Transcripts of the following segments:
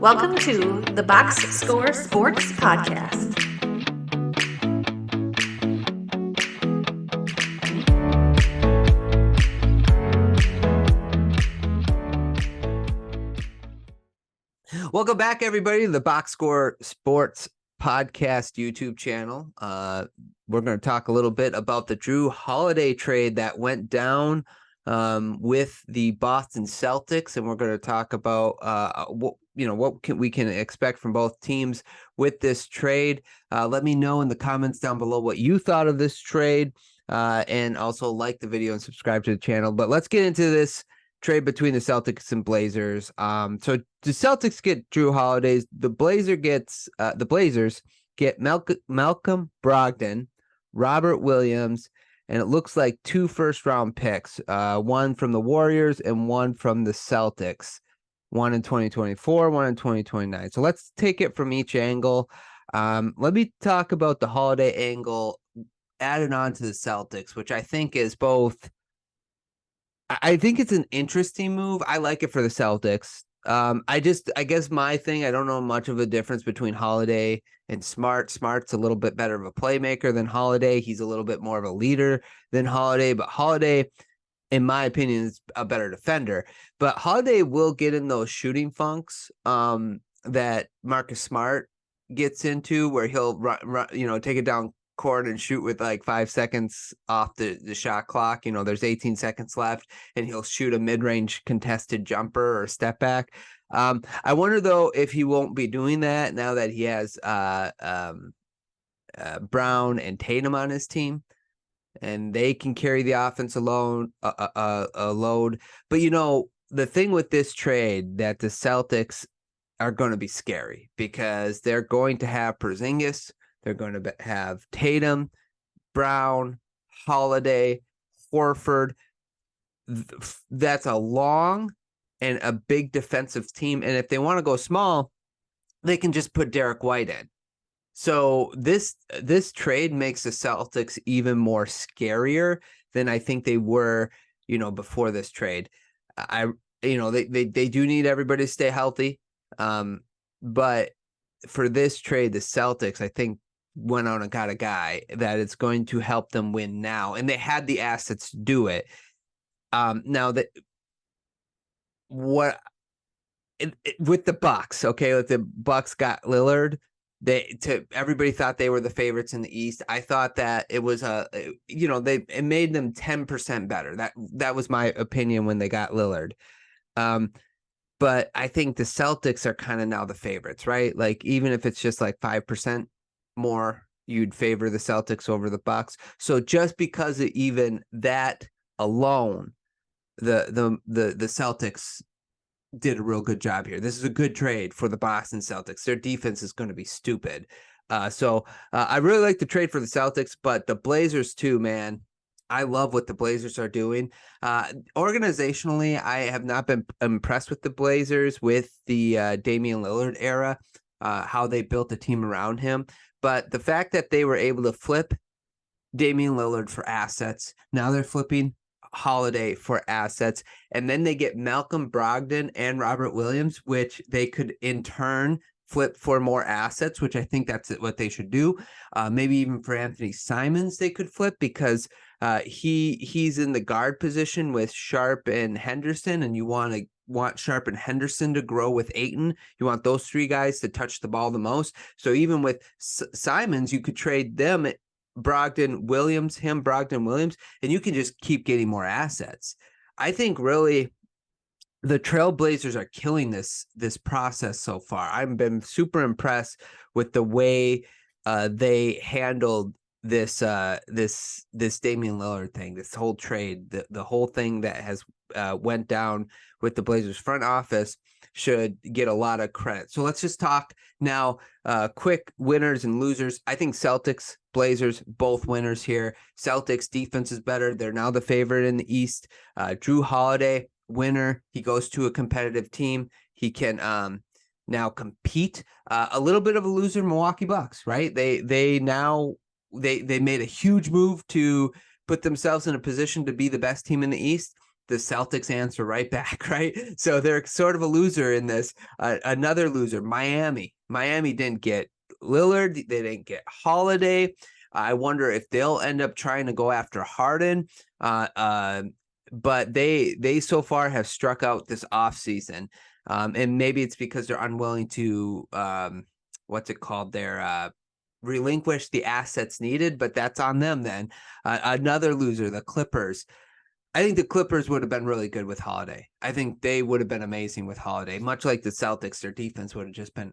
Welcome to the Box Score Sports Podcast. Welcome back, everybody, to the Box Score Sports Podcast YouTube channel. We're going to talk a little bit about the Jrue Holiday trade that went down with the Boston Celtics, and we're going to talk about what we can expect from both teams with this trade. Let me know in the comments down below what you thought of this trade, and also like the video and subscribe to the channel. But let's get into this trade between the Celtics and Blazers. So the Celtics get Jrue Holiday. The Blazers get Malcolm Brogdon, Robert Williams, and it looks like 2 first-round picks, one from the Warriors and one from the Celtics, one in 2024, one in 2029. So let's take it from each angle. Let me talk about the Holiday angle added on to the Celtics, which I think is both. I think it's an interesting move. I like it for the Celtics. I guess my thing, I don't know much of a difference between Holiday and Smart. Smart's a little bit better of a playmaker than Holiday. He's a little bit more of a leader than Holiday, but Holiday, in my opinion, is a better defender. But Holiday will get in those shooting funks that Marcus Smart gets into, where he'll run, take it down court and shoot with like 5 seconds off the shot clock. There's 18 seconds left, and he'll shoot a mid-range contested jumper or step back. I wonder though if he won't be doing that now that he has Brown and Tatum on his team, and they can carry the offense alone a load. But the thing with this trade, that the Celtics are going to be scary because they're going to have Porzingis. They're going to have Tatum, Brown, Holiday, Horford. That's a long and a big defensive team. And if they want to go small, they can just put Derek White in. So this trade makes the Celtics even more scarier than I think they were, before this trade. They do need everybody to stay healthy. But for this trade, the Celtics, I think, went out and got a guy that is going to help them win now, and they had the assets to do it. Now that with the Bucks, okay, like the Bucks got Lillard. Everybody thought they were the favorites in the East. I thought that it was it made them 10% better. That was my opinion when they got Lillard. But I think the Celtics are kind of now the favorites, right? Like, even if it's just like 5% more, you'd favor the Celtics over the Bucks. So just because of even that alone, the Celtics did a real good job here. This is a good trade for the Boston Celtics. Their defense is going to be stupid. So I really like the trade for the Celtics, but the Blazers too, man. I love what the Blazers are doing. Organizationally, I have not been impressed with the Blazers with the Damian Lillard era, how they built a team around him. But the fact that they were able to flip Damian Lillard for assets, now they're flipping Holiday for assets, and then they get Malcolm Brogdon and Robert Williams, which they could in turn flip for more assets, which I think that's what they should do. Maybe even for Anthony Simons, they could flip, because he's in the guard position with Sharp and Henderson, and you want Sharp and Henderson to grow with Ayton. You want those 3 guys to touch the ball the most. So even with Simons, you could trade them, Brogdon, Williams, and you can just keep getting more assets. I think really the Trailblazers are killing this process so far. I've been super impressed with the way they handled this Damian Lillard thing, this whole trade, the whole thing that has went down with the Blazers front office should get a lot of credit. So let's just talk now quick winners and losers. I think Celtics, Blazers, both winners here. Celtics defense is better. They're now the favorite in the East. Jrue Holiday, winner. He goes to a competitive team. He can now compete. A little bit of a loser, Milwaukee Bucks, right? They made a huge move to put themselves in a position to be the best team in the East. the Celtics answer right back, right? So they're sort of a loser in this. Another loser, Miami. Miami didn't get Lillard. They didn't get Holiday. I wonder if they'll end up trying to go after Harden. But they so far have struck out this offseason. And maybe it's because they're unwilling to, relinquish the assets needed, but that's on them then. Another loser, the Clippers. I think the Clippers would have been really good with Holiday. I think they would have been amazing with Holiday. Much like the Celtics, their defense would have just been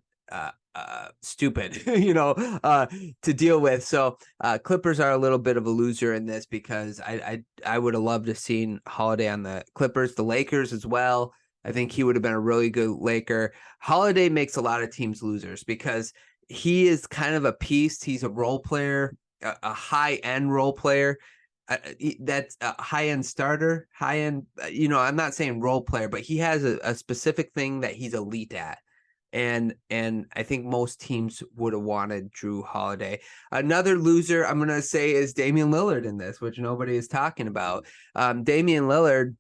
stupid, to deal with. So Clippers are a little bit of a loser in this because I would have loved to have seen Holiday on the Clippers, the Lakers as well. I think he would have been a really good Laker. Holiday makes a lot of teams losers because he is kind of a piece. He's a role player, a high-end role player. That's a high-end starter, high-end, I'm not saying role player, but he has a specific thing that he's elite at. And I think most teams would have wanted Drew Holiday. Another loser I'm going to say is Damian Lillard in this, which nobody is talking about. Damian Lillard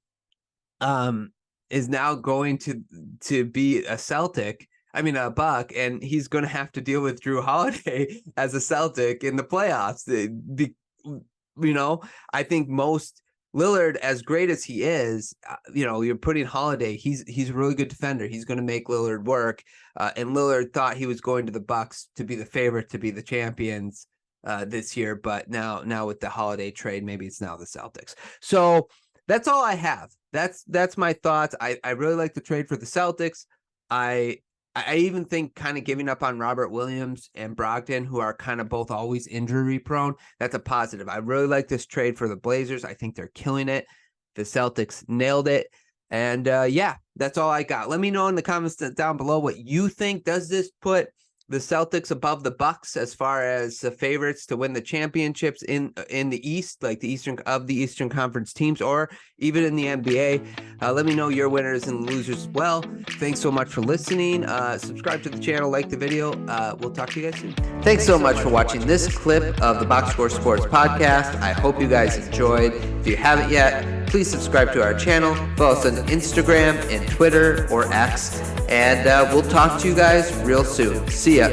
is now going to be a Buck, and he's going to have to deal with Drew Holiday as a Celtic in the playoffs. I think most Lillard, as great as he is, you're putting Holiday. He's a really good defender. He's going to make Lillard work. And Lillard thought he was going to the Bucks to be the favorite to be the champions this year, but now with the Holiday trade, maybe it's now the Celtics. So that's all I have. That's my thoughts. I really like the trade for the Celtics. I even think kind of giving up on Robert Williams and Brogdon, who are kind of both always injury prone, that's a positive. I really like this trade for the Blazers. I think they're killing it. The Celtics nailed it. And that's all I got. Let me know in the comments down below what you think. Does this put the Celtics above the Bucks as far as the favorites to win the championships in the East, like the Eastern Conference teams, or even in the NBA? Let me know your winners and losers as well. Thanks so much for listening. Subscribe to the channel, like the video. We'll talk to you guys soon. Thanks so much for watching this clip of the Box Score Sports Podcast. I hope you guys enjoyed. If you haven't yet, please subscribe to our channel. Follow us on Instagram and Twitter or X. And we'll talk to you guys real soon. See ya.